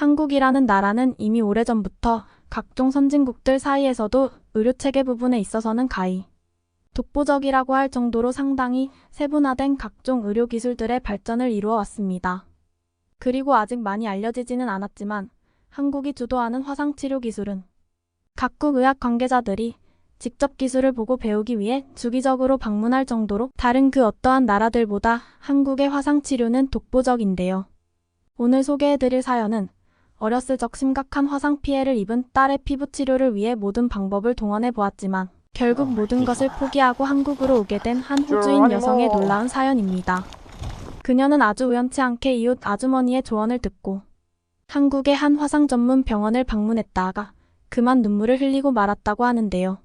한국이라는 나라는 이미 오래전부터 각종 선진국들 사이에서도 의료체계 부분에 있어서는 가히 독보적이라고 할 정도로 상당히 세분화된 각종 의료기술들의 발전을 이루어 왔습니다. 그리고 아직 많이 알려지지는 않았지만 한국이 주도하는 화상치료 기술은 각국 의학 관계자들이 직접 기술을 보고 배우기 위해 주기적으로 방문할 정도로 다른 그 어떠한 나라들보다 한국의 화상치료는 독보적인데요. 오늘 소개해드릴 사연은 어렸을 적 심각한 화상 피해를 입은 딸의 피부 치료를 위해 모든 방법을 동원해 보았지만 결국 모든 것을 포기하고 한국으로 오게 된 한 호주인 여성의 놀라운 사연입니다. 그녀는 아주 우연치 않게 이웃 아주머니의 조언을 듣고 한국의 한 화상 전문 병원을 방문했다가 그만 눈물을 흘리고 말았다고 하는데요.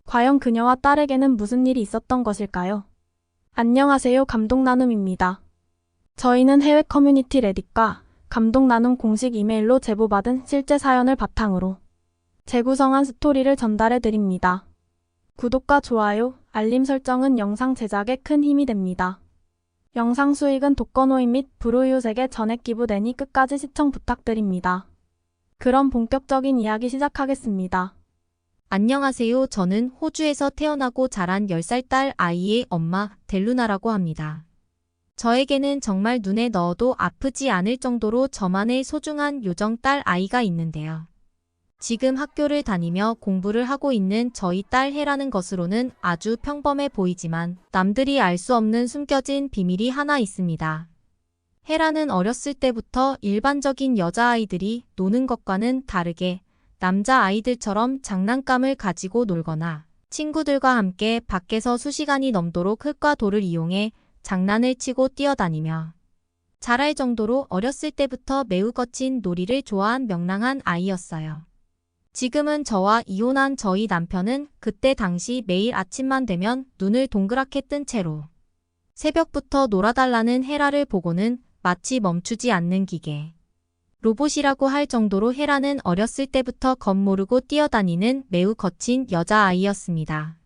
과연 그녀와 딸에게는 무슨 일이 있었던 것일까요? 안녕하세요, 감동나눔입니다. 저희는 해외 커뮤니티 레딧과 감동나눔 공식 이메일로 제보받은 실제 사연을 바탕으로 재구성한 스토리를 전달해 드립니다. 구독과 좋아요, 알림 설정은 영상 제작에 큰 힘이 됩니다. 영상 수익은 독거노인 및 불우이웃에게 전액 기부되니 끝까지 시청 부탁드립니다. 그럼 본격적인 이야기 시작하겠습니다. 안녕하세요. 저는 호주에서 태어나고 자란 10살 딸 아이의 엄마 델루나라고 합니다. 저에게는 정말 눈에 넣어도 아프지 않을 정도로 저만의 소중한 요정 딸 아이가 있는데요. 지금 학교를 다니며 공부를 하고 있는 저희 딸 해라는 것으로는 아주 평범해 보이지만 남들이 알 수 없는 숨겨진 비밀이 하나 있습니다. 해라는 어렸을 때부터 일반적인 여자아이들이 노는 것과는 다르게 남자아이들처럼 장난감을 가지고 놀거나 친구들과 함께 밖에서 수시간이 넘도록 흙과 돌을 이용해 장난을 치고 뛰어다니며 자랄 정도로 어렸을 때부터 매우 거친 놀이를 좋아한 명랑한 아이였어요. 지금은 저와 이혼한 저희 남편은 그때 당시 매일 아침만 되면 눈을 동그랗게 뜬 채로 새벽부터 놀아달라는 헤라를 보고는 마치 멈추지 않는 기계. 로봇이라고 할 정도로 헤라는 어렸을 때부터 겁모르고 뛰어다니는 매우 거친 여자아이였습니다.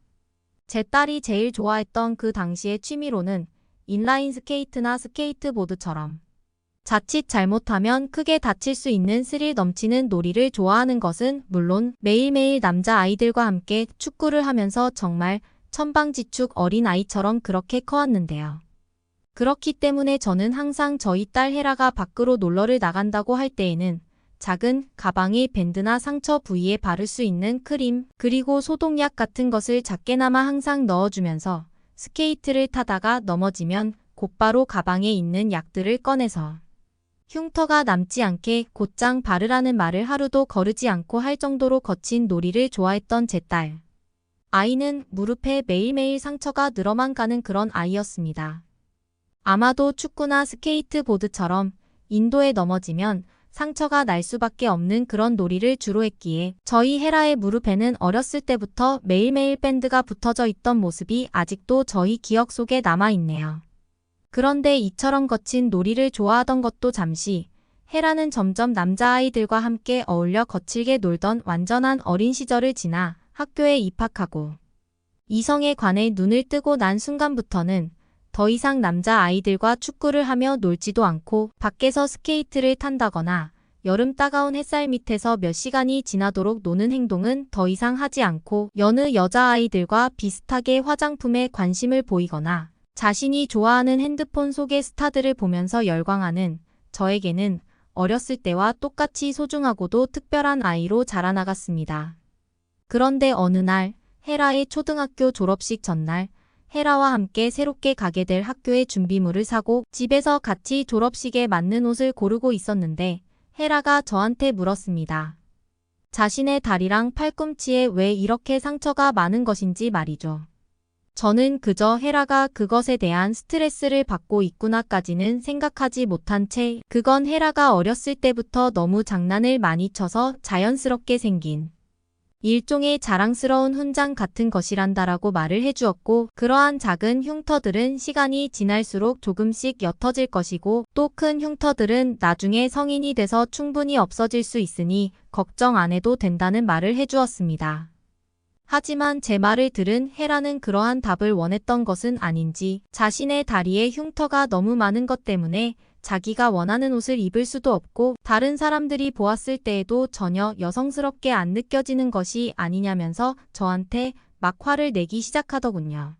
제 딸이 제일 좋아했던 그 당시의 취미로는 인라인 스케이트나 스케이트보드처럼 자칫 잘못하면 크게 다칠 수 있는 스릴 넘치는 놀이를 좋아하는 것은 물론 매일매일 남자아이들과 함께 축구를 하면서 정말 천방지축 어린아이처럼 그렇게 커왔는데요. 그렇기 때문에 저는 항상 저희 딸 헤라가 밖으로 놀러를 나간다고 할 때에는 작은 가방에 밴드나 상처 부위에 바를 수 있는 크림 그리고 소독약 같은 것을 작게나마 항상 넣어주면서 스케이트를 타다가 넘어지면 곧바로 가방에 있는 약들을 꺼내서 흉터가 남지 않게 곧장 바르라는 말을 하루도 거르지 않고 할 정도로 거친 놀이를 좋아했던 제 딸. 아이는 무릎에 매일매일 상처가 늘어만 가는 그런 아이였습니다. 아마도 축구나 스케이트보드처럼 인도에 넘어지면 상처가 날 수밖에 없는 그런 놀이를 주로 했기에 저희 헤라의 무릎에는 어렸을 때부터 매일매일 밴드가 붙어져 있던 모습이 아직도 저희 기억 속에 남아있네요. 그런데 이처럼 거친 놀이를 좋아하던 것도 잠시, 헤라는 점점 남자아이들과 함께 어울려 거칠게 놀던 완전한 어린 시절을 지나 학교에 입학하고 이성에 관해 눈을 뜨고 난 순간부터는 더 이상 남자아이들과 축구를 하며 놀지도 않고 밖에서 스케이트를 탄다거나 여름 따가운 햇살 밑에서 몇 시간이 지나도록 노는 행동은 더 이상 하지 않고 여느 여자아이들과 비슷하게 화장품에 관심을 보이거나 자신이 좋아하는 핸드폰 속의 스타들을 보면서 열광하는 저에게는 어렸을 때와 똑같이 소중하고도 특별한 아이로 자라나갔습니다. 그런데 어느 날 헤라의 초등학교 졸업식 전날 헤라와 함께 새롭게 가게 될 학교의 준비물을 사고 집에서 같이 졸업식에 맞는 옷을 고르고 있었는데 헤라가 저한테 물었습니다. 자신의 다리랑 팔꿈치에 왜 이렇게 상처가 많은 것인지 말이죠. 저는 그저 헤라가 그것에 대한 스트레스를 받고 있구나까지는 생각하지 못한 채 그건 헤라가 어렸을 때부터 너무 장난을 많이 쳐서 자연스럽게 생긴 일종의 자랑스러운 훈장 같은 것이란다라고 말을 해주었고 그러한 작은 흉터들은 시간이 지날수록 조금씩 옅어질 것이고 또 큰 흉터들은 나중에 성인이 돼서 충분히 없어질 수 있으니 걱정 안 해도 된다는 말을 해주었습니다. 하지만 제 말을 들은 헤라는 그러한 답을 원했던 것은 아닌지 자신의 다리에 흉터가 너무 많은 것 때문에 자기가 원하는 옷을 입을 수도 없고 다른 사람들이 보았을 때에도 전혀 여성스럽게 안 느껴지는 것이 아니냐면서 저한테 막 화를 내기 시작하더군요.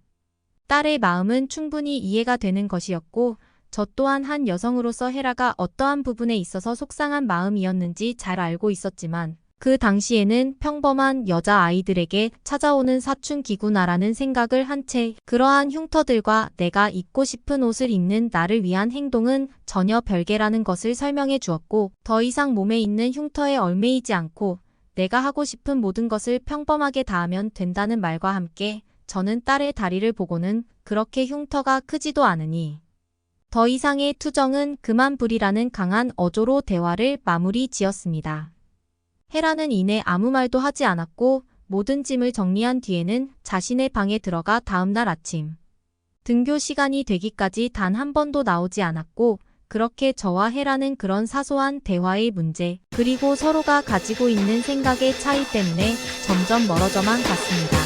딸의 마음은 충분히 이해가 되는 것이었고 저 또한 한 여성으로서 헤라가 어떠한 부분에 있어서 속상한 마음이었는지 잘 알고 있었지만 그 당시에는 평범한 여자아이들에게 찾아오는 사춘기구나라는 생각을 한 채 그러한 흉터들과 내가 입고 싶은 옷을 입는 나를 위한 행동은 전혀 별개라는 것을 설명해 주었고 더 이상 몸에 있는 흉터에 얽매이지 않고 내가 하고 싶은 모든 것을 평범하게 다하면 된다는 말과 함께 저는 딸의 다리를 보고는 그렇게 흉터가 크지도 않으니 더 이상의 투정은 그만 부리라는 강한 어조로 대화를 마무리 지었습니다. 헤라는 이내 아무 말도 하지 않았고 모든 짐을 정리한 뒤에는 자신의 방에 들어가 다음날 아침 등교 시간이 되기까지 단 한 번도 나오지 않았고 그렇게 저와 헤라는 그런 사소한 대화의 문제 그리고 서로가 가지고 있는 생각의 차이 때문에 점점 멀어져만 갔습니다.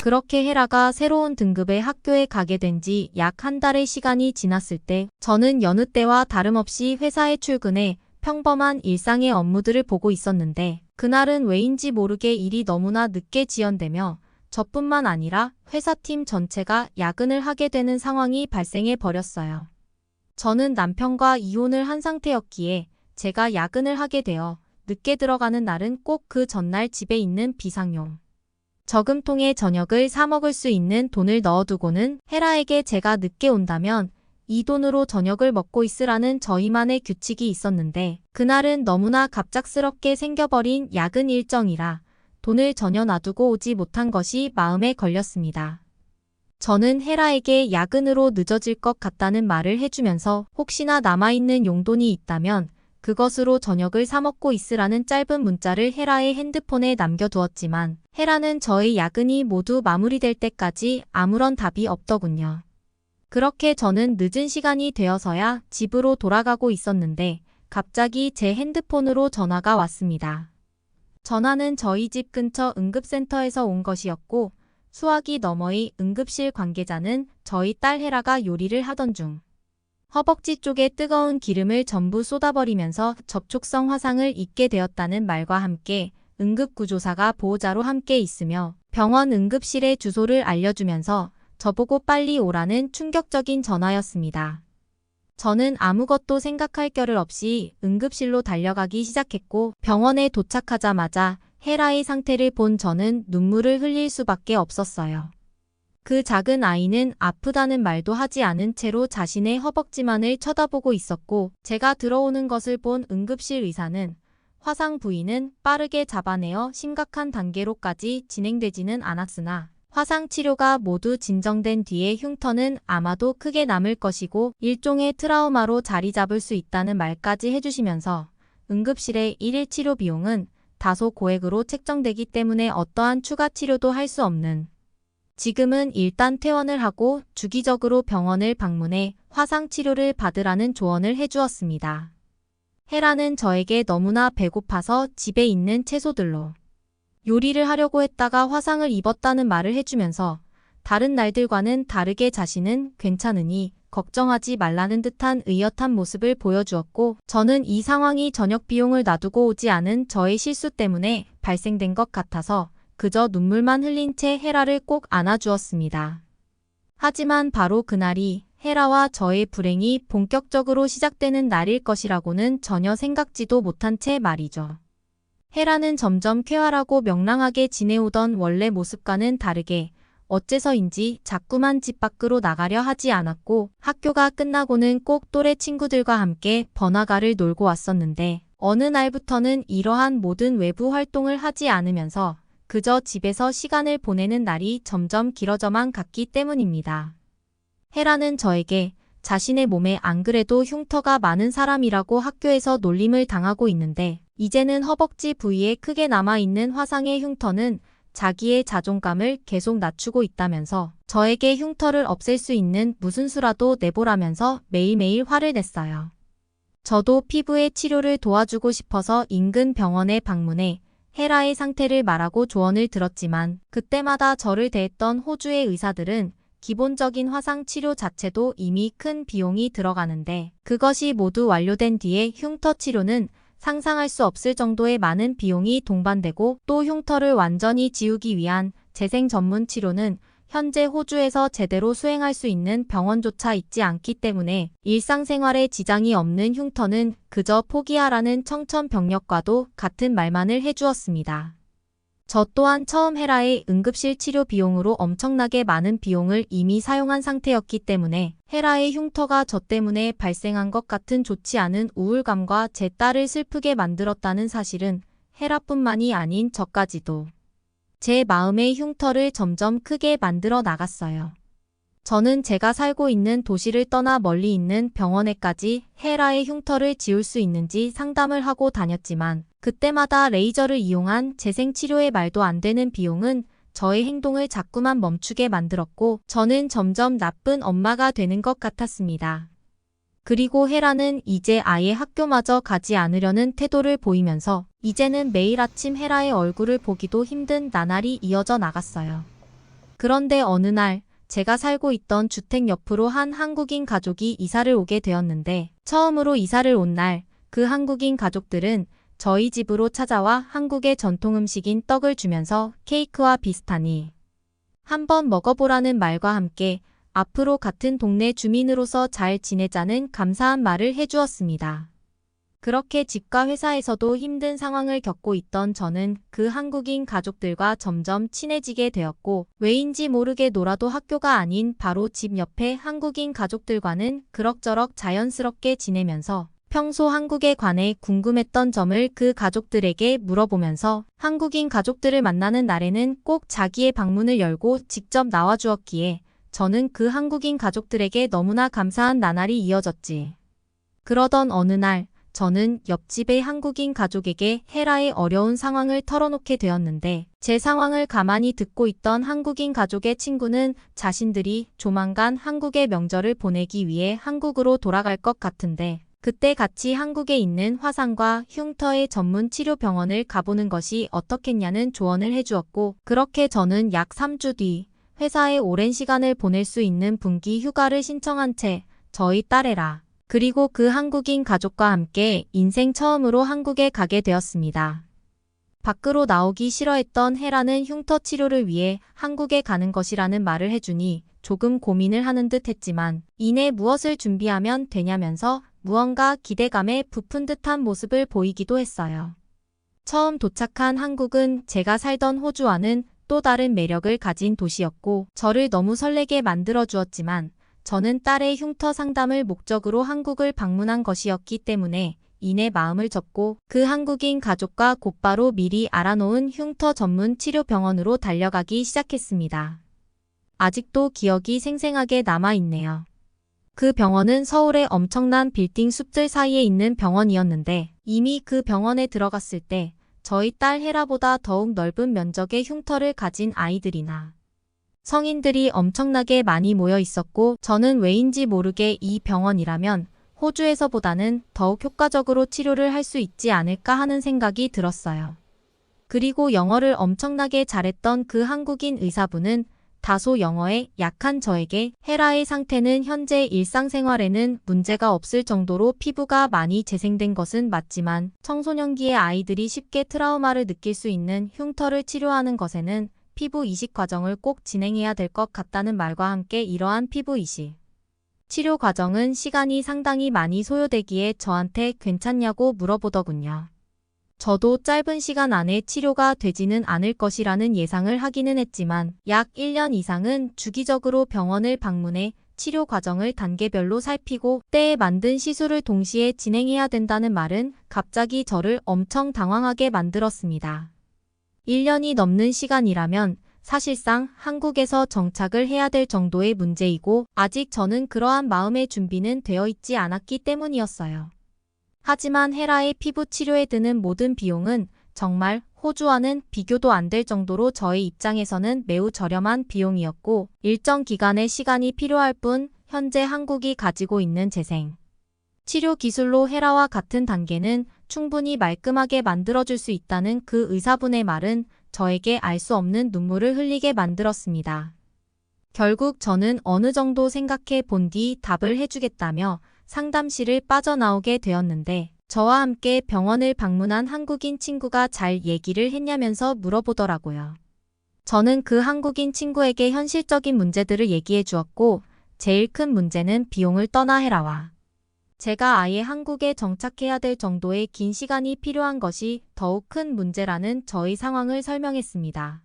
그렇게 헤라가 새로운 등급의 학교에 가게 된 지 약 한 달의 시간이 지났을 때 저는 여느 때와 다름없이 회사에 출근해 평범한 일상의 업무들을 보고 있었는데 그날은 왜인지 모르게 일이 너무나 늦게 지연되며 저뿐만 아니라 회사팀 전체가 야근을 하게 되는 상황이 발생해 버렸어요. 저는 남편과 이혼을 한 상태였기에 제가 야근을 하게 되어 늦게 들어가는 날은 꼭 그 전날 집에 있는 비상용 저금통에 저녁을 사 먹을 수 있는 돈을 넣어두고는 헤라에게 제가 늦게 온다면 이 돈으로 저녁을 먹고 있으라는 저희만의 규칙이 있었는데 그날은 너무나 갑작스럽게 생겨버린 야근 일정이라 돈을 전혀 놔두고 오지 못한 것이 마음에 걸렸습니다. 저는 헤라에게 야근으로 늦어질 것 같다는 말을 해주면서 혹시나 남아있는 용돈이 있다면 그것으로 저녁을 사 먹고 있으라는 짧은 문자를 헤라의 핸드폰에 남겨두었지만 헤라는 저의 야근이 모두 마무리될 때까지 아무런 답이 없더군요. 그렇게 저는 늦은 시간이 되어서야 집으로 돌아가고 있었는데 갑자기 제 핸드폰으로 전화가 왔습니다. 전화는 저희 집 근처 응급센터에서 온 것이었고 수화기 너머의 응급실 관계자는 저희 딸 헤라가 요리를 하던 중 허벅지 쪽에 뜨거운 기름을 전부 쏟아버리면서 접촉성 화상을 입게 되었다는 말과 함께 응급구조사가 보호자로 함께 있으며 병원 응급실의 주소를 알려주면서 저보고 빨리 오라는 충격적인 전화였습니다. 저는 아무것도 생각할 겨를 없이 응급실로 달려가기 시작했고 병원에 도착하자마자 헤라의 상태를 본 저는 눈물을 흘릴 수밖에 없었어요. 그 작은 아이는 아프다는 말도 하지 않은 채로 자신의 허벅지만을 쳐다보고 있었고 제가 들어오는 것을 본 응급실 의사는 화상 부위는 빠르게 잡아내어 심각한 단계로까지 진행되지는 않았으나 화상 치료가 모두 진정된 뒤에 흉터는 아마도 크게 남을 것이고 일종의 트라우마로 자리 잡을 수 있다는 말까지 해주시면서 응급실의 1일 치료 비용은 다소 고액으로 책정되기 때문에 어떠한 추가 치료도 할 수 없는 지금은 일단 퇴원을 하고 주기적으로 병원을 방문해 화상 치료를 받으라는 조언을 해주었습니다. 헤라는 저에게 너무나 배고파서 집에 있는 채소들로 요리를 하려고 했다가 화상을 입었다는 말을 해주면서 다른 날들과는 다르게 자신은 괜찮으니 걱정하지 말라는 듯한 의젓한 모습을 보여주었고 저는 이 상황이 저녁 비용을 놔두고 오지 않은 저의 실수 때문에 발생된 것 같아서 그저 눈물만 흘린 채 헤라를 꼭 안아주었습니다. 하지만 바로 그날이 헤라와 저의 불행이 본격적으로 시작되는 날일 것이라고는 전혀 생각지도 못한 채 말이죠. 헤라는 점점 쾌활하고 명랑하게 지내오던 원래 모습과는 다르게 어째서인지 자꾸만 집 밖으로 나가려 하지 않았고 학교가 끝나고는 꼭 또래 친구들과 함께 번화가를 놀고 왔었는데 어느 날부터는 이러한 모든 외부 활동을 하지 않으면서 그저 집에서 시간을 보내는 날이 점점 길어져만 갔기 때문입니다. 헤라는 저에게 자신의 몸에 안 그래도 흉터가 많은 사람이라고 학교에서 놀림을 당하고 있는데 이제는 허벅지 부위에 크게 남아있는 화상의 흉터는 자기의 자존감을 계속 낮추고 있다면서 저에게 흉터를 없앨 수 있는 무슨 수라도 내보라면서 매일매일 화를 냈어요. 저도 피부의 치료를 도와주고 싶어서 인근 병원에 방문해 헤라의 상태를 말하고 조언을 들었지만 그때마다 저를 대했던 호주의 의사들은 기본적인 화상 치료 자체도 이미 큰 비용이 들어가는데 그것이 모두 완료된 뒤에 흉터 치료는 상상할 수 없을 정도의 많은 비용이 동반되고 또 흉터를 완전히 지우기 위한 재생 전문 치료는 현재 호주에서 제대로 수행할 수 있는 병원조차 있지 않기 때문에 일상생활에 지장이 없는 흉터는 그저 포기하라는 청천벽력과도 같은 말만을 해주었습니다. 저 또한 처음 헤라의 응급실 치료 비용으로 엄청나게 많은 비용을 이미 사용한 상태였기 때문에 헤라의 흉터가 저 때문에 발생한 것 같은 좋지 않은 우울감과 제 딸을 슬프게 만들었다는 사실은 헤라뿐만이 아닌 저까지도 제 마음의 흉터를 점점 크게 만들어 나갔어요. 저는 제가 살고 있는 도시를 떠나 멀리 있는 병원에까지 헤라의 흉터를 지울 수 있는지 상담을 하고 다녔지만 그때마다 레이저를 이용한 재생치료의 말도 안 되는 비용은 저의 행동을 자꾸만 멈추게 만들었고 저는 점점 나쁜 엄마가 되는 것 같았습니다. 그리고 헤라는 이제 아예 학교마저 가지 않으려는 태도를 보이면서 이제는 매일 아침 헤라의 얼굴을 보기도 힘든 나날이 이어져 나갔어요. 그런데 어느 날 제가 살고 있던 주택 옆으로 한 한국인 가족이 이사를 오게 되었는데 처음으로 이사를 온 날 그 한국인 가족들은 저희 집으로 찾아와 한국의 전통 음식인 떡을 주면서 케이크와 비슷하니 한번 먹어보라는 말과 함께 앞으로 같은 동네 주민으로서 잘 지내자는 감사한 말을 해주었습니다. 그렇게 집과 회사에서도 힘든 상황을 겪고 있던 저는 그 한국인 가족들과 점점 친해지게 되었고 왜인지 모르게 놀아도 학교가 아닌 바로 집 옆에 한국인 가족들과는 그럭저럭 자연스럽게 지내면서 평소 한국에 관해 궁금했던 점을 그 가족들에게 물어보면서 한국인 가족들을 만나는 날에는 꼭 자기의 방문을 열고 직접 나와주었기에 저는 그 한국인 가족들에게 너무나 감사한 나날이 이어졌지. 그러던 어느 날 저는 옆집의 한국인 가족에게 헤라의 어려운 상황을 털어놓게 되었는데 제 상황을 가만히 듣고 있던 한국인 가족의 친구는 자신들이 조만간 한국의 명절을 보내기 위해 한국으로 돌아갈 것 같은데 그때 같이 한국에 있는 화상과 흉터의 전문 치료 병원을 가보는 것이 어떻겠냐는 조언을 해주었고 그렇게 저는 약 3주 뒤 회사에 오랜 시간을 보낼 수 있는 분기 휴가를 신청한 채 저희 딸 헤라 그리고 그 한국인 가족과 함께 인생 처음으로 한국에 가게 되었습니다. 밖으로 나오기 싫어했던 헤라는 흉터 치료를 위해 한국에 가는 것이라는 말을 해주니 조금 고민을 하는 듯 했지만 이내 무엇을 준비하면 되냐면서 무언가 기대감에 부푼 듯한 모습을 보이기도 했어요. 처음 도착한 한국은 제가 살던 호주와는 또 다른 매력을 가진 도시였고 저를 너무 설레게 만들어 주었지만 저는 딸의 흉터 상담을 목적으로 한국을 방문한 것이었기 때문에 이내 마음을 접고 그 한국인 가족과 곧바로 미리 알아놓은 흉터 전문 치료 병원으로 달려가기 시작했습니다. 아직도 기억이 생생하게 남아있네요. 그 병원은 서울의 엄청난 빌딩 숲들 사이에 있는 병원이었는데 이미 그 병원에 들어갔을 때 저희 딸 헤라보다 더욱 넓은 면적의 흉터를 가진 아이들이나 성인들이 엄청나게 많이 모여 있었고 저는 왜인지 모르게 이 병원이라면 호주에서보다는 더욱 효과적으로 치료를 할 수 있지 않을까 하는 생각이 들었어요. 그리고 영어를 엄청나게 잘했던 그 한국인 의사분은 다소 영어에 약한 저에게 헤라의 상태는 현재 일상생활에는 문제가 없을 정도로 피부가 많이 재생된 것은 맞지만 청소년기의 아이들이 쉽게 트라우마를 느낄 수 있는 흉터를 치료하는 것에는 피부 이식 과정을 꼭 진행해야 될 것 같다는 말과 함께 이러한 피부 이식 치료 과정은 시간이 상당히 많이 소요되기에 저한테 괜찮냐고 물어보더군요. 저도 짧은 시간 안에 치료가 되지는 않을 것이라는 예상을 하기는 했지만 약 1년 이상은 주기적으로 병원을 방문해 치료 과정을 단계별로 살피고 때에 만든 시술을 동시에 진행해야 된다는 말은 갑자기 저를 엄청 당황하게 만들었습니다. 1년이 넘는 시간이라면 사실상 한국에서 정착을 해야 될 정도의 문제이고 아직 저는 그러한 마음의 준비는 되어 있지 않았기 때문이었어요. 하지만 헤라의 피부 치료에 드는 모든 비용은 정말 호주와는 비교도 안 될 정도로 저의 입장에서는 매우 저렴한 비용이었고 일정 기간의 시간이 필요할 뿐 현재 한국이 가지고 있는 재생 치료 기술로 헤라와 같은 단계는 충분히 말끔하게 만들어줄 수 있다는 그 의사분의 말은 저에게 알 수 없는 눈물을 흘리게 만들었습니다. 결국 저는 어느 정도 생각해 본 뒤 답을 해주겠다며 상담실을 빠져나오게 되었는데 저와 함께 병원을 방문한 한국인 친구가 잘 얘기를 했냐면서 물어보더라고요. 저는 그 한국인 친구에게 현실적인 문제들을 얘기해 주었고 제일 큰 문제는 비용을 떠나 헤라와 제가 아예 한국에 정착해야 될 정도의 긴 시간이 필요한 것이 더욱 큰 문제라는 저의 상황을 설명했습니다.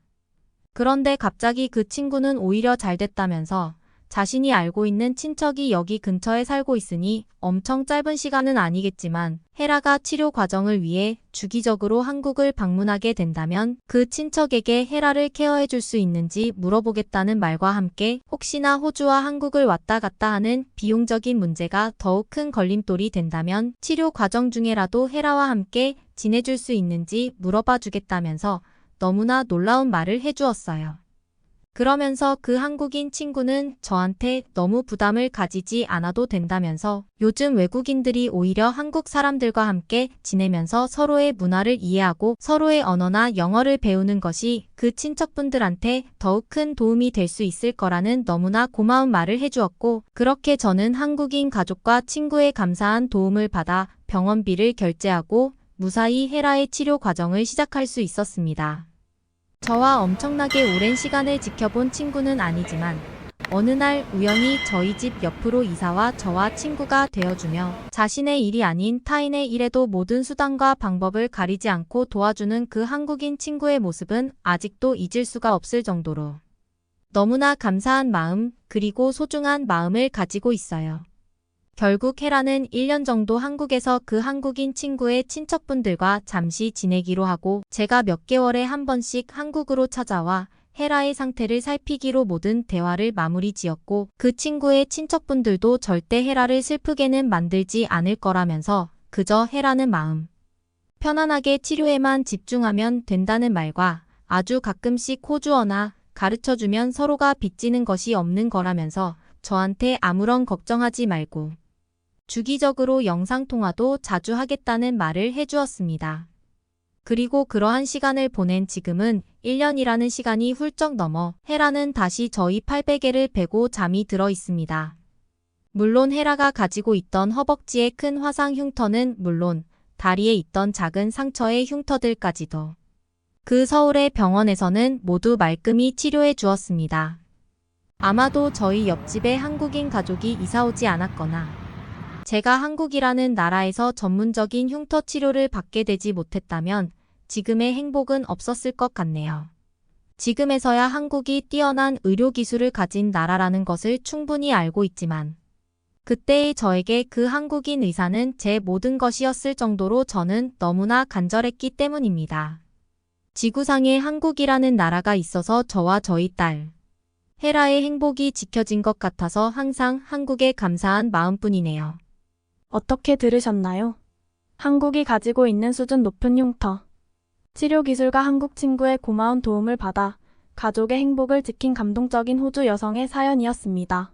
그런데 갑자기 그 친구는 오히려 잘 됐다면서 자신이 알고 있는 친척이 여기 근처에 살고 있으니 엄청 짧은 시간은 아니겠지만 헤라가 치료 과정을 위해 주기적으로 한국을 방문하게 된다면 그 친척에게 헤라를 케어해 줄 수 있는지 물어보겠다는 말과 함께 혹시나 호주와 한국을 왔다 갔다 하는 비용적인 문제가 더욱 큰 걸림돌이 된다면 치료 과정 중에라도 헤라와 함께 지내줄 수 있는지 물어봐 주겠다면서 너무나 놀라운 말을 해주었어요. 그러면서 그 한국인 친구는 저한테 너무 부담을 가지지 않아도 된다면서 요즘 외국인들이 오히려 한국 사람들과 함께 지내면서 서로의 문화를 이해하고 서로의 언어나 영어를 배우는 것이 그 친척분들한테 더욱 큰 도움이 될 수 있을 거라는 너무나 고마운 말을 해주었고 그렇게 저는 한국인 가족과 친구의 감사한 도움을 받아 병원비를 결제하고 무사히 헤라의 치료 과정을 시작할 수 있었습니다. 저와 엄청나게 오랜 시간을 지켜본 친구는 아니지만 어느 날 우연히 저희 집 옆으로 이사와 저와 친구가 되어주며 자신의 일이 아닌 타인의 일에도 모든 수단과 방법을 가리지 않고 도와주는 그 한국인 친구의 모습은 아직도 잊을 수가 없을 정도로 너무나 감사한 마음 그리고 소중한 마음을 가지고 있어요. 결국 헤라는 1년 정도 한국에서 그 한국인 친구의 친척분들과 잠시 지내기로 하고 제가 몇 개월에 한 번씩 한국으로 찾아와 헤라의 상태를 살피기로 모든 대화를 마무리 지었고 그 친구의 친척분들도 절대 헤라를 슬프게는 만들지 않을 거라면서 그저 헤라는 마음 편안하게 치료에만 집중하면 된다는 말과 아주 가끔씩 호주어나 가르쳐주면 서로가 빚지는 것이 없는 거라면서 저한테 아무런 걱정하지 말고 주기적으로 영상통화도 자주 하겠다는 말을 해주었습니다. 그리고 그러한 시간을 보낸 지금은 1년이라는 시간이 훌쩍 넘어 헤라는 다시 저희 팔베개를 베고 잠이 들어 있습니다. 물론 헤라가 가지고 있던 허벅지의 큰 화상 흉터는 물론 다리에 있던 작은 상처의 흉터들까지도 그 서울의 병원에서는 모두 말끔히 치료해 주었습니다. 아마도 저희 옆집에 한국인 가족이 이사오지 않았거나 제가 한국이라는 나라에서 전문적인 흉터 치료를 받게 되지 못했다면 지금의 행복은 없었을 것 같네요. 지금에서야 한국이 뛰어난 의료기술을 가진 나라라는 것을 충분히 알고 있지만 그때의 저에게 그 한국인 의사는 제 모든 것이었을 정도로 저는 너무나 간절했기 때문입니다. 지구상에 한국이라는 나라가 있어서 저와 저희 딸 헤라의 행복이 지켜진 것 같아서 항상 한국에 감사한 마음뿐이네요. 어떻게 들으셨나요? 한국이 가지고 있는 수준 높은 흉터, 치료 기술과 한국 친구의 고마운 도움을 받아 가족의 행복을 지킨 감동적인 호주 여성의 사연이었습니다.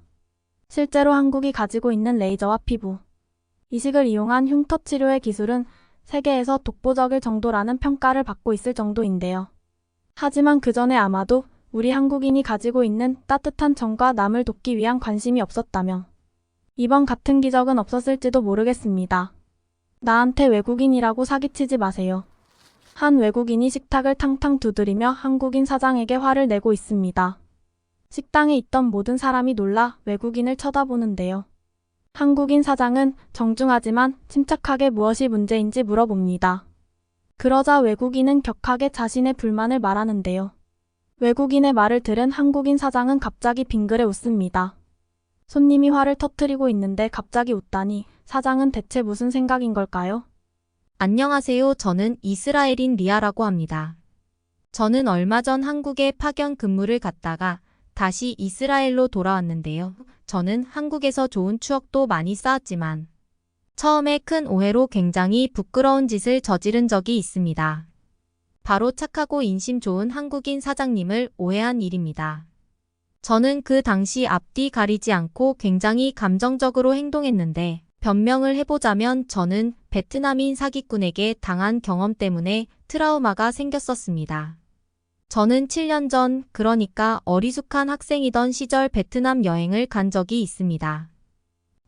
실제로 한국이 가지고 있는 레이저와 피부, 이식을 이용한 흉터 치료의 기술은 세계에서 독보적일 정도라는 평가를 받고 있을 정도인데요. 하지만 그 전에 아마도 우리 한국인이 가지고 있는 따뜻한 정과 남을 돕기 위한 관심이 없었다면 이번 같은 기적은 없었을지도 모르겠습니다. 나한테 외국인이라고 사기치지 마세요. 한 외국인이 식탁을 탕탕 두드리며 한국인 사장에게 화를 내고 있습니다. 식당에 있던 모든 사람이 놀라 외국인을 쳐다보는데요. 한국인 사장은 정중하지만 침착하게 무엇이 문제인지 물어봅니다. 그러자 외국인은 격하게 자신의 불만을 말하는데요. 외국인의 말을 들은 한국인 사장은 갑자기 빙그레 웃습니다. 손님이 화를 터뜨리고 있는데 갑자기 웃다니 사장은 대체 무슨 생각인 걸까요? 안녕하세요. 저는 이스라엘인 리아라고 합니다. 저는 얼마 전 한국에 파견 근무를 갔다가 다시 이스라엘로 돌아왔는데요. 저는 한국에서 좋은 추억도 많이 쌓았지만 처음에 큰 오해로 굉장히 부끄러운 짓을 저지른 적이 있습니다. 바로 착하고 인심 좋은 한국인 사장님을 오해한 일입니다. 저는 그 당시 앞뒤 가리지 않고 굉장히 감정적으로 행동했는데 변명을 해보자면 저는 베트남인 사기꾼에게 당한 경험 때문에 트라우마가 생겼었습니다. 저는 7년 전, 그러니까 어리숙한 학생이던 시절 베트남 여행을 간 적이 있습니다.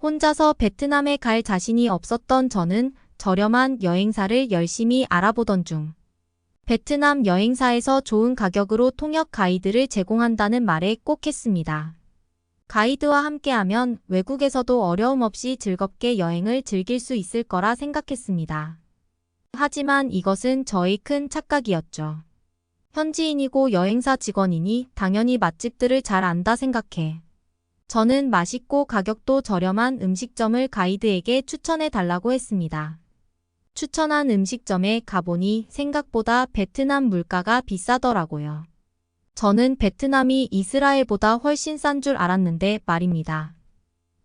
혼자서 베트남에 갈 자신이 없었던 저는 저렴한 여행사를 열심히 알아보던 중 베트남 여행사에서 좋은 가격으로 통역 가이드를 제공한다는 말에 꼭 했습니다. 가이드와 함께하면 외국에서도 어려움 없이 즐겁게 여행을 즐길 수 있을 거라 생각했습니다. 하지만 이것은 저의 큰 착각이었죠. 현지인이고 여행사 직원이니 당연히 맛집들을 잘 안다 생각해. 저는 맛있고 가격도 저렴한 음식점을 가이드에게 추천해 달라고 했습니다. 추천한 음식점에 가보니 생각보다 베트남 물가가 비싸더라고요. 저는 베트남이 이스라엘보다 훨씬 싼 줄 알았는데 말입니다.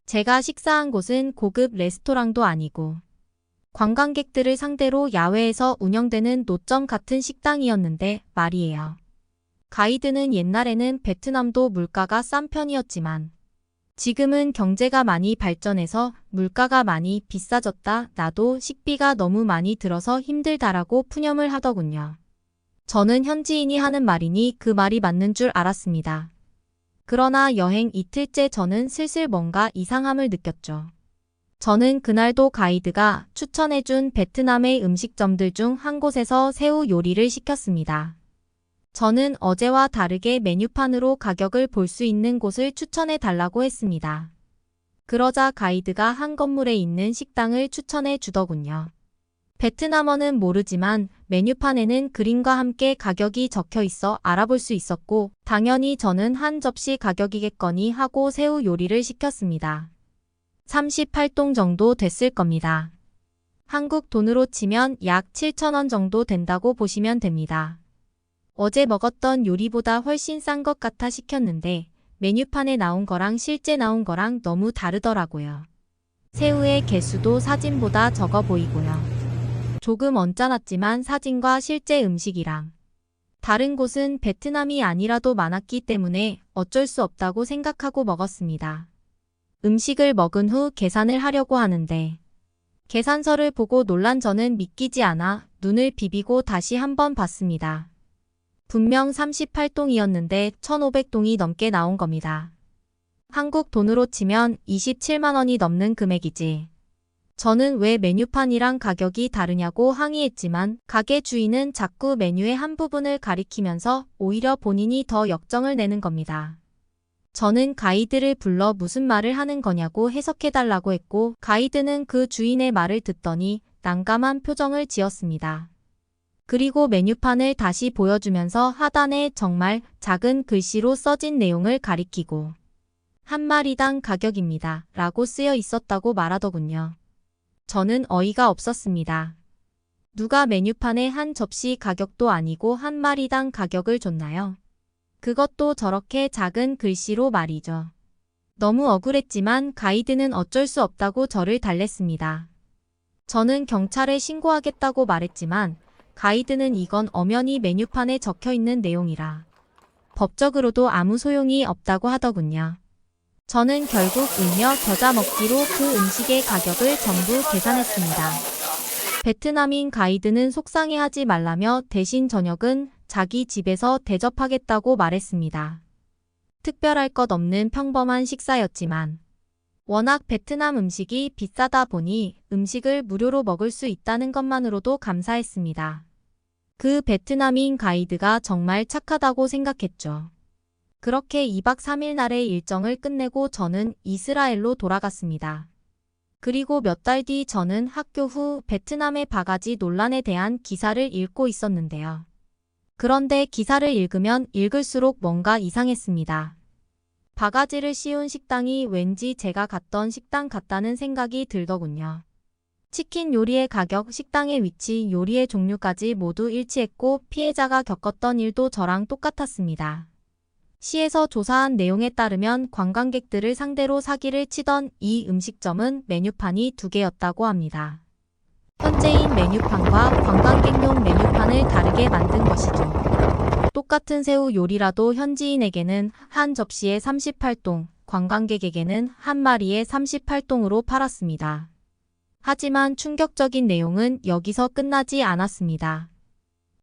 제가 식사한 곳은 고급 레스토랑도 아니고 관광객들을 상대로 야외에서 운영되는 노점 같은 식당이었는데 말이에요. 가이드는 옛날에는 베트남도 물가가 싼 편이었지만 지금은 경제가 많이 발전해서 물가가 많이 비싸졌다. 나도 식비가 너무 많이 들어서 힘들다라고 푸념을 하더군요. 저는 현지인이 하는 말이니 그 말이 맞는 줄 알았습니다. 그러나 여행 이틀째 저는 슬슬 뭔가 이상함을 느꼈죠. 저는 그날도 가이드가 추천해준 베트남의 음식점들 중 한 곳에서 새우 요리를 시켰습니다. 저는 어제와 다르게 메뉴판으로 가격을 볼 수 있는 곳을 추천해 달라고 했습니다. 그러자 가이드가 한 건물에 있는 식당을 추천해 주더군요. 베트남어는 모르지만 메뉴판에는 그림과 함께 가격이 적혀 있어 알아볼 수 있었고 당연히 저는 한 접시 가격이겠거니 하고 새우 요리를 시켰습니다. 38동 정도 됐을 겁니다. 한국 돈으로 치면 약 7,000원 정도 된다고 보시면 됩니다. 어제 먹었던 요리보다 훨씬 싼 것 같아 시켰는데 메뉴판에 나온 거랑 실제 나온 거랑 너무 다르더라고요. 새우의 개수도 사진보다 적어 보이고요. 조금 언짢았지만 사진과 실제 음식이랑 다른 곳은 베트남이 아니라도 많았기 때문에 어쩔 수 없다고 생각하고 먹었습니다. 음식을 먹은 후 계산을 하려고 하는데 계산서를 보고 놀란 저는 믿기지 않아 눈을 비비고 다시 한번 봤습니다. 분명 38동이었는데 1,500동이 넘게 나온 겁니다. 한국 돈으로 치면 27만 원이 넘는 금액이지. 저는 왜 메뉴판이랑 가격이 다르냐고 항의했지만 가게 주인은 자꾸 메뉴의 한 부분을 가리키면서 오히려 본인이 더 역정을 내는 겁니다. 저는 가이드를 불러 무슨 말을 하는 거냐고 해석해달라고 했고 가이드는 그 주인의 말을 듣더니 난감한 표정을 지었습니다. 그리고 메뉴판을 다시 보여주면서 하단에 정말 작은 글씨로 써진 내용을 가리키고 한 마리당 가격입니다. 라고 쓰여 있었다고 말하더군요. 저는 어이가 없었습니다. 누가 메뉴판에 한 접시 가격도 아니고 한 마리당 가격을 줬나요? 그것도 저렇게 작은 글씨로 말이죠. 너무 억울했지만 가이드는 어쩔 수 없다고 저를 달랬습니다. 저는 경찰에 신고하겠다고 말했지만 가이드는 이건 엄연히 메뉴판에 적혀있는 내용이라 법적으로도 아무 소용이 없다고 하더군요. 저는 결국 울며 겨자 먹기로 그 음식의 가격을 전부 계산했습니다. 베트남인 가이드는 속상해하지 말라며 대신 저녁은 자기 집에서 대접하겠다고 말했습니다. 특별할 것 없는 평범한 식사였지만 워낙 베트남 음식이 비싸다 보니 음식을 무료로 먹을 수 있다는 것만으로도 감사했습니다. 그 베트남인 가이드가 정말 착하다고 생각했죠. 그렇게 2박 3일 날의 일정을 끝내고 저는 이스라엘로 돌아갔습니다. 그리고 몇 달 뒤 저는 학교 후 베트남의 바가지 논란에 대한 기사를 읽고 있었는데요. 그런데 기사를 읽으면 읽을수록 뭔가 이상했습니다. 바가지를 씌운 식당이 왠지 제가 갔던 식당 같다는 생각이 들더군요. 치킨 요리의 가격, 식당의 위치, 요리의 종류까지 모두 일치했고 피해자가 겪었던 일도 저랑 똑같았습니다. 시에서 조사한 내용에 따르면 관광객들을 상대로 사기를 치던 이 음식점은 메뉴판이 2개였다고 합니다. 현재인 메뉴판과 관광객용 메뉴판을 다르게 만든 것이죠. 똑같은 새우 요리라도 현지인에게는 한 접시에 38동, 관광객에게는 한 마리에 38동으로 팔았습니다. 하지만 충격적인 내용은 여기서 끝나지 않았습니다.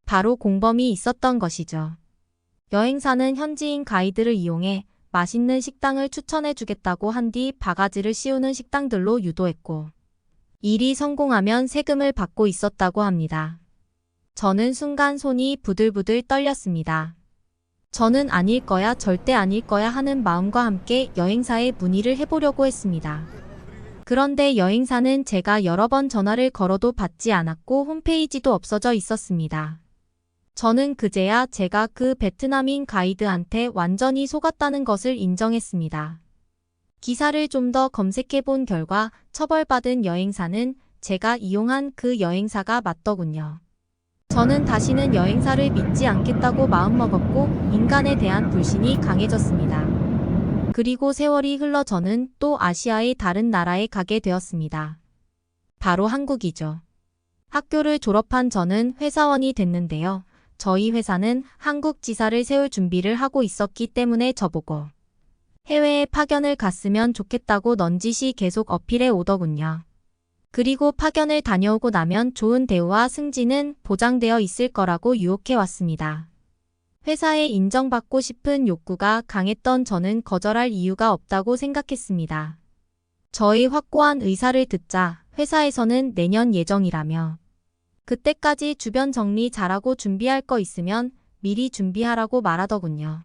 바로 공범이 있었던 것이죠. 여행사는 현지인 가이드를 이용해 맛있는 식당을 추천해 주겠다고 한 뒤 바가지를 씌우는 식당들로 유도했고, 일이 성공하면 세금을 받고 있었다고 합니다. 저는 순간 손이 부들부들 떨렸습니다. 저는 아닐 거야, 절대 아닐 거야 하는 마음과 함께 여행사에 문의를 해보려고 했습니다. 그런데 여행사는 제가 여러 번 전화를 걸어도 받지 않았고 홈페이지도 없어져 있었습니다. 저는 그제야 제가 그 베트남인 가이드한테 완전히 속았다는 것을 인정했습니다. 기사를 좀 더 검색해 본 결과 처벌받은 여행사는 제가 이용한 그 여행사가 맞더군요. 저는 다시는 여행사를 믿지 않겠다고 마음먹었고 인간에 대한 불신이 강해졌습니다. 그리고 세월이 흘러 저는 또 아시아의 다른 나라에 가게 되었습니다. 바로 한국이죠. 학교를 졸업한 저는 회사원이 됐는데요. 저희 회사는 한국 지사를 세울 준비를 하고 있었기 때문에 저보고 해외에 파견을 갔으면 좋겠다고 넌지시 계속 어필해 오더군요. 그리고 파견을 다녀오고 나면 좋은 대우와 승진은 보장되어 있을 거라고 유혹해 왔습니다. 회사에 인정받고 싶은 욕구가 강했던 저는 거절할 이유가 없다고 생각했습니다. 저의 확고한 의사를 듣자 회사에서는 내년 예정이라며 그때까지 주변 정리 잘하고 준비할 거 있으면 미리 준비하라고 말하더군요.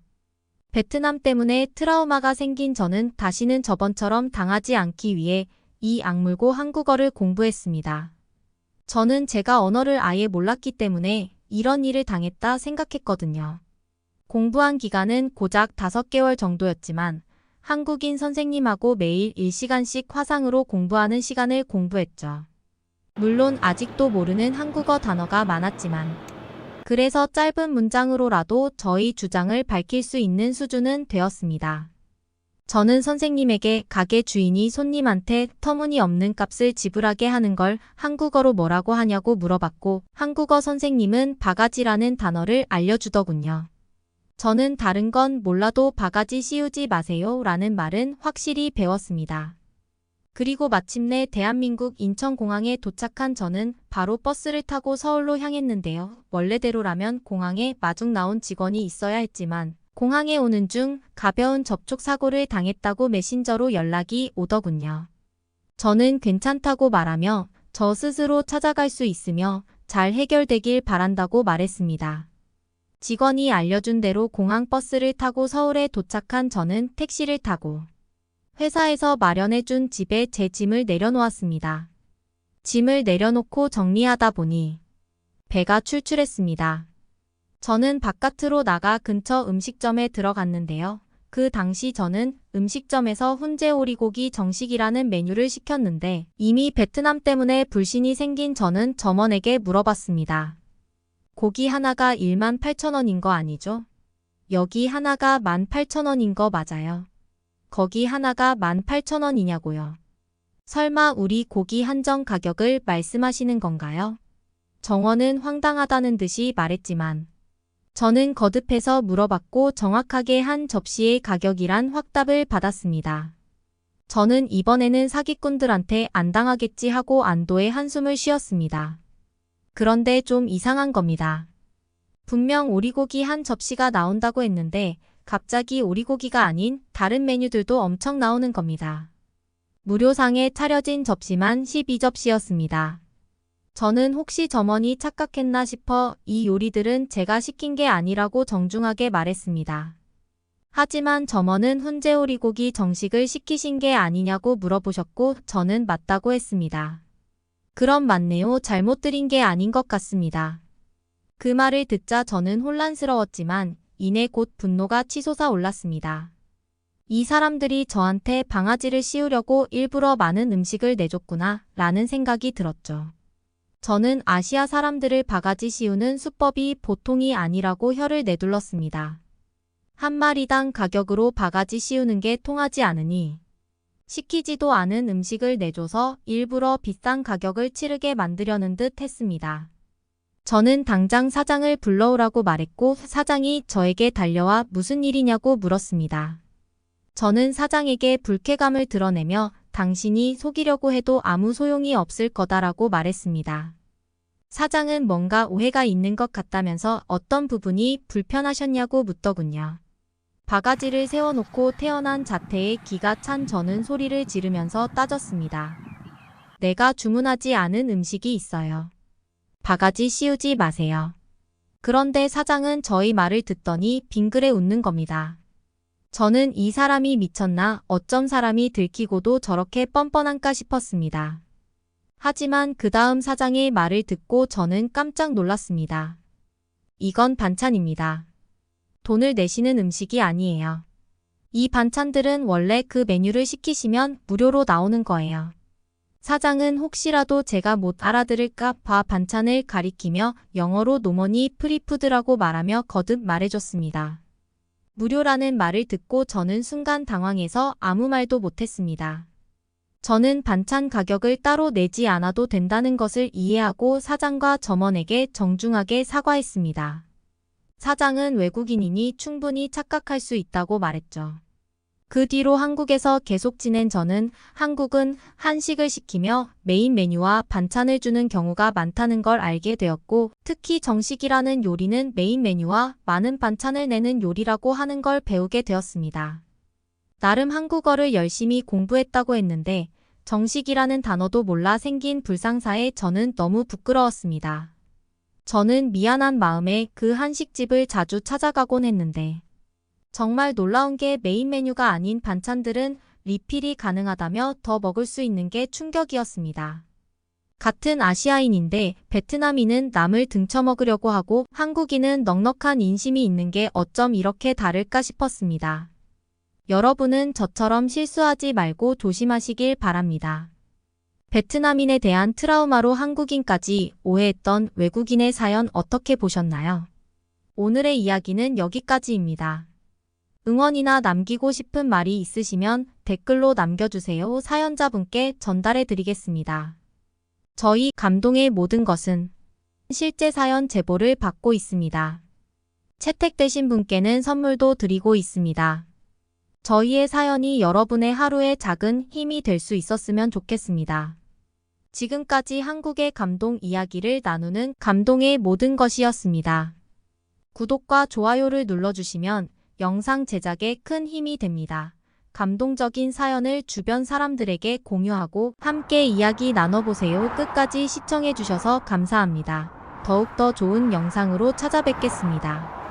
베트남 때문에 트라우마가 생긴 저는 다시는 저번처럼 당하지 않기 위해 이 악물고 한국어를 공부했습니다. 저는 제가 언어를 아예 몰랐기 때문에 이런 일을 당했다 생각했거든요. 공부한 기간은 고작 5개월 정도였지만 한국인 선생님하고 매일 1시간씩 화상으로 공부하는 시간을 공부했죠. 물론 아직도 모르는 한국어 단어가 많았지만 그래서 짧은 문장으로라도 저희 주장을 밝힐 수 있는 수준은 되었습니다. 저는 선생님에게 가게 주인이 손님한테 터무니없는 값을 지불하게 하는 걸 한국어로 뭐라고 하냐고 물어봤고 한국어 선생님은 바가지라는 단어를 알려주더군요. 저는 다른 건 몰라도 바가지 씌우지 마세요 라는 말은 확실히 배웠습니다. 그리고 마침내 대한민국 인천공항에 도착한 저는 바로 버스를 타고 서울로 향했는데요. 원래대로라면 공항에 마중 나온 직원이 있어야 했지만 공항에 오는 중 가벼운 접촉 사고를 당했다고 메신저로 연락이 오더군요. 저는 괜찮다고 말하며 저 스스로 찾아갈 수 있으며 잘 해결되길 바란다고 말했습니다. 직원이 알려준 대로 공항 버스를 타고 서울에 도착한 저는 택시를 타고 회사에서 마련해준 집에 제 짐을 내려놓았습니다. 짐을 내려놓고 정리하다 보니 배가 출출했습니다. 저는 바깥으로 나가 근처 음식점에 들어갔는데요. 그 당시 저는 음식점에서 훈제 오리고기 정식이라는 메뉴를 시켰는데 이미 베트남 때문에 불신이 생긴 저는 점원에게 물어봤습니다. 고기 하나가 18,000원인 거 아니죠? 여기 하나가 18,000원인 거 맞아요. 거기 하나가 18,000원이냐고요. 설마 우리 고기 한정 가격을 말씀하시는 건가요? 정원은 황당하다는 듯이 말했지만 저는 거듭해서 물어봤고 정확하게 한 접시의 가격이란 확답을 받았습니다. 저는 이번에는 사기꾼들한테 안 당하겠지 하고 안도의 한숨을 쉬었습니다. 그런데 좀 이상한 겁니다. 분명 오리고기 한 접시가 나온다고 했는데 갑자기 오리고기가 아닌 다른 메뉴들도 엄청 나오는 겁니다. 무료상에 차려진 접시만 12접시였습니다. 저는 혹시 점원이 착각했나 싶어 이 요리들은 제가 시킨 게 아니라고 정중하게 말했습니다. 하지만 점원은 훈제 오리고기 정식을 시키신 게 아니냐고 물어보셨고 저는 맞다고 했습니다. 그럼 맞네요. 잘못 드린 게 아닌 것 같습니다. 그 말을 듣자 저는 혼란스러웠지만 이내 곧 분노가 치솟아 올랐습니다. 이 사람들이 저한테 방아지를 씌우려고 일부러 많은 음식을 내줬구나 라는 생각이 들었죠. 저는 아시아 사람들을 바가지 씌우는 수법이 보통이 아니라고 혀를 내둘렀습니다. 한 마리당 가격으로 바가지 씌우는 게 통하지 않으니 시키지도 않은 음식을 내줘서 일부러 비싼 가격을 치르게 만들려는 듯 했습니다. 저는 당장 사장을 불러오라고 말했고 사장이 저에게 달려와 무슨 일이냐고 물었습니다. 저는 사장에게 불쾌감을 드러내며 당신이 속이려고 해도 아무 소용이 없을 거다라고 말했습니다. 사장은 뭔가 오해가 있는 것 같다면서 어떤 부분이 불편하셨냐고 묻더군요. 바가지를 세워놓고 태어난 자태에 기가 찬 저는 소리를 지르면서 따졌습니다. 내가 주문하지 않은 음식이 있어요. 바가지 씌우지 마세요. 그런데 사장은 저희 말을 듣더니 빙그레 웃는 겁니다. 저는 이 사람이 미쳤나 어쩜 사람이 들키고도 저렇게 뻔뻔한가 싶었습니다. 하지만 그 다음 사장의 말을 듣고 저는 깜짝 놀랐습니다. 이건 반찬입니다. 돈을 내시는 음식이 아니에요. 이 반찬들은 원래 그 메뉴를 시키시면 무료로 나오는 거예요. 사장은 혹시라도 제가 못 알아들을까 봐 반찬을 가리키며 영어로 노머니 프리푸드라고 말하며 거듭 말해줬습니다. 무료라는 말을 듣고 저는 순간 당황해서 아무 말도 못했습니다. 저는 반찬 가격을 따로 내지 않아도 된다는 것을 이해하고 사장과 점원에게 정중하게 사과했습니다. 사장은 외국인이니 충분히 착각할 수 있다고 말했죠. 그 뒤로 한국에서 계속 지낸 저는 한국은 한식을 시키며 메인 메뉴와 반찬을 주는 경우가 많다는 걸 알게 되었고, 특히 정식이라는 요리는 메인 메뉴와 많은 반찬을 내는 요리라고 하는 걸 배우게 되었습니다. 나름 한국어를 열심히 공부했다고 했는데 정식이라는 단어도 몰라 생긴 불상사에 저는 너무 부끄러웠습니다. 저는 미안한 마음에 그 한식집을 자주 찾아가곤 했는데 정말 놀라운 게 메인 메뉴가 아닌 반찬들은 리필이 가능하다며 더 먹을 수 있는 게 충격이었습니다. 같은 아시아인인데 베트남인은 남을 등쳐먹으려고 하고 한국인은 넉넉한 인심이 있는 게 어쩜 이렇게 다를까 싶었습니다. 여러분은 저처럼 실수하지 말고 조심하시길 바랍니다. 베트남인에 대한 트라우마로 한국인까지 오해했던 외국인의 사연 어떻게 보셨나요? 오늘의 이야기는 여기까지입니다. 응원이나 남기고 싶은 말이 있으시면 댓글로 남겨주세요. 사연자분께 전달해 드리겠습니다. 저희 감동의 모든 것은 실제 사연 제보를 받고 있습니다. 채택되신 분께는 선물도 드리고 있습니다. 저희의 사연이 여러분의 하루의 작은 힘이 될 수 있었으면 좋겠습니다. 지금까지 한국의 감동 이야기를 나누는 감동의 모든 것이었습니다. 구독과 좋아요를 눌러주시면 영상 제작에 큰 힘이 됩니다. 감동적인 사연을 주변 사람들에게 공유하고 함께 이야기 나눠보세요. 끝까지 시청해주셔서 감사합니다. 더욱더 좋은 영상으로 찾아뵙겠습니다.